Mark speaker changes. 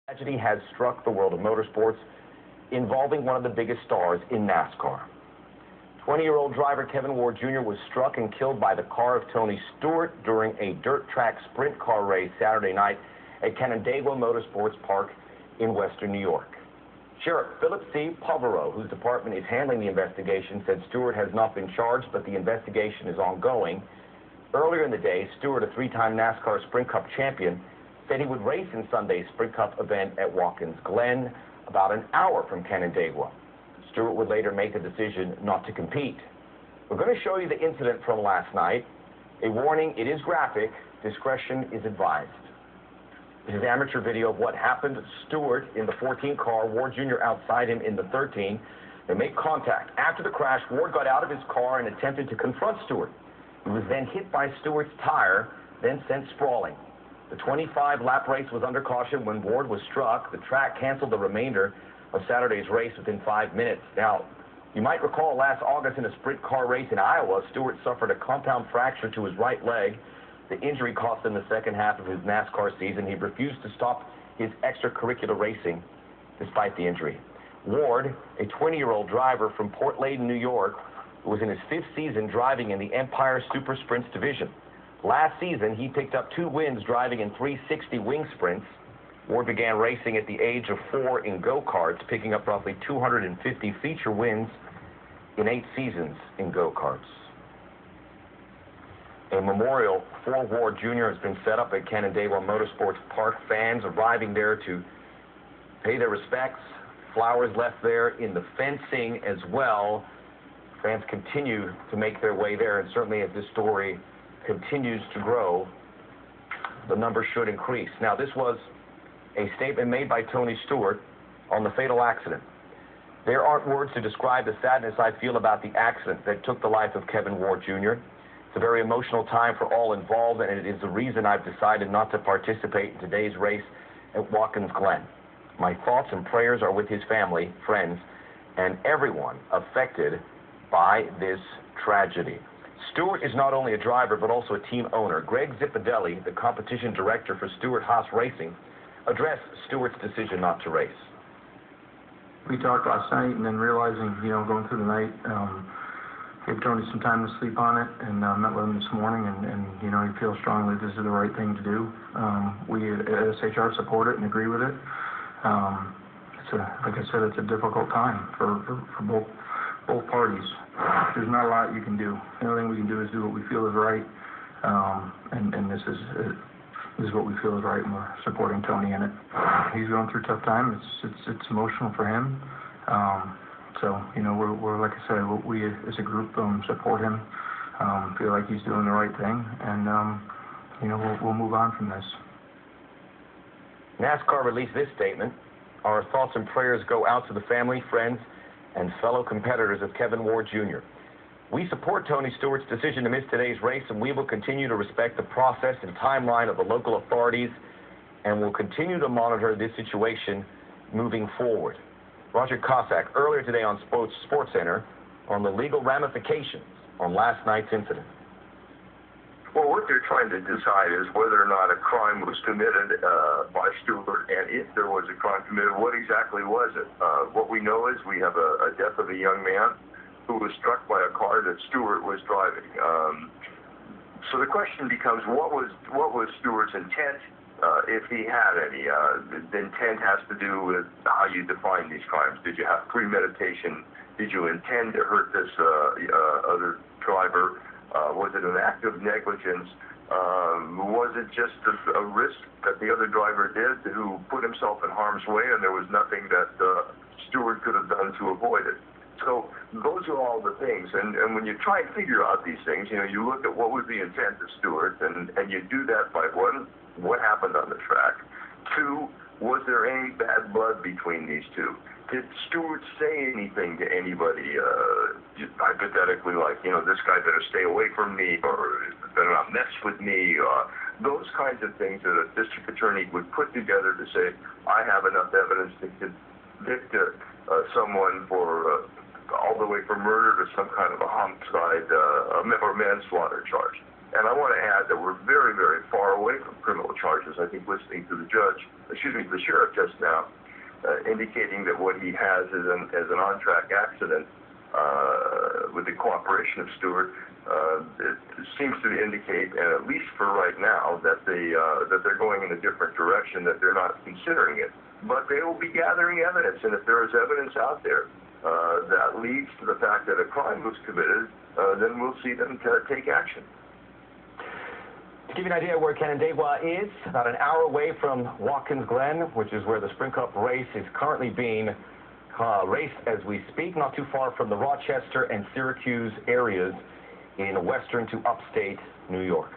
Speaker 1: Tragedy has struck the world of motorsports, involving one of the biggest stars in NASCAR. 20-year-old driver Kevin Ward Jr. was struck and killed by the car of Tony Stewart during a dirt track sprint car race Saturday night at Canandaigua Motorsports Park in western New York. Sheriff Philip C. Povereau, whose department is handling the investigation, said Stewart has not been charged, but the investigation is ongoing. Earlier in the day, Stewart, a three-time NASCAR Sprint Cup champion, said he would race in Sunday's Sprint Cup event at Watkins Glen, about an hour from Canandaigua. Stewart would later make the decision not to compete. We're going to show you the incident from last night. A warning, it is graphic. Discretion is advised. This is amateur video of what happened. Stewart in the 14 car, Ward Jr. outside him in the 13. They make contact. After the crash, Ward got out of his car and attempted to confront Stewart. He was then hit by Stewart's tire, then sent sprawling. The 25-lap race was under caution when Ward was struck. The track canceled the remainder of Saturday's race within 5 minutes. Now, you might recall last August in a sprint car race in Iowa, Stewart suffered a compound fracture to his right leg. The injury cost him the second half of his NASCAR season. He refused to stop his extracurricular racing despite the injury. Ward, a 20-year-old driver from Port Leyden, New York, was in his 5th season driving in the Empire Super Sprints division. Last season, he picked up 2 wins driving in 360 wing sprints. Ward began racing at the age of 4 in go-karts, picking up roughly 250 feature wins in 8 seasons in go-karts. A memorial for Ward Jr. has been set up at Canandaigua Motorsports Park. Fans arriving there to pay their respects. Flowers left there in the fencing as well. Fans continue to make their way there, and certainly as this story continues to grow, the number should increase. Now, this was a statement made by Tony Stewart on the fatal accident. There aren't words to describe the sadness I feel about the accident that took the life of Kevin Ward Jr. It's a very emotional time for all involved, and it is the reason I've decided not to participate in today's race at Watkins Glen. My thoughts and prayers are with his family, friends, and everyone affected by this tragedy. Stewart is not only a driver, but also a team owner. Greg Zipadelli, the competition director for Stewart Haas Racing, addressed Stewart's decision not to race.
Speaker 2: We talked last night, and then realizing, going through the night, gave Tony some time to sleep on it, and met with him this morning, and he feels strongly this is the right thing to do. We at SHR support it and agree with it. Like I said, it's a difficult time for both parties. There's not a lot you can do. The only thing we can do is do what we feel is right, and this is what we feel is right, and we're supporting Tony in it. He's going through a tough time. It's emotional for him. So we're like I said, we as a group support him. Feel like he's doing the right thing, and we'll move on from this.
Speaker 1: NASCAR released this statement. Our thoughts and prayers go out to the family, friends, and fellow competitors of Kevin Ward Jr. We support Tony Stewart's decision to miss today's race, and we will continue to respect the process and timeline of the local authorities, and will continue to monitor this situation moving forward. Roger Cossack, earlier today on Sportcenter, on the legal ramifications on last night's incident.
Speaker 3: Well, what they're trying to decide is whether or not a crime was committed by Stewart, and if there was a crime committed, what exactly was it? What we know is we have a death of a young man who was struck by a car that Stewart was driving. So the question becomes, what was Stewart's intent, if he had any? The intent has to do with how you define these crimes. Did you have premeditation? Did you intend to hurt this other driver? Was it an act of negligence? Was it just a risk that the other driver did, who put himself in harm's way, and there was nothing that Stewart could have done to avoid it? So those are all the things, and when you try and figure out these things, you look at what was the intent of Stewart, and you do that by what happened on the track. 2, was there any bad blood between these two? Did Stewart say anything to anybody, hypothetically, like, this guy better stay away from me, or better not mess with me? Those kinds of things that a district attorney would put together to say, I have enough evidence to convict someone for all the way from murder to some kind of a homicide or manslaughter charge. And I want to add that we're very, very far away from criminal charges. I think listening to the sheriff just now, indicating that what he has is an on-track accident with the cooperation of Stewart, it seems to indicate, and at least for right now, that they're going in a different direction, that they're not considering it. But they will be gathering evidence, and if there is evidence out there that leads to the fact that a crime was committed, then we'll see them take action.
Speaker 1: To give you an idea where Canandaigua is, about an hour away from Watkins Glen, which is where the Sprint Cup race is currently being raced as we speak, not too far from the Rochester and Syracuse areas in western to upstate New York.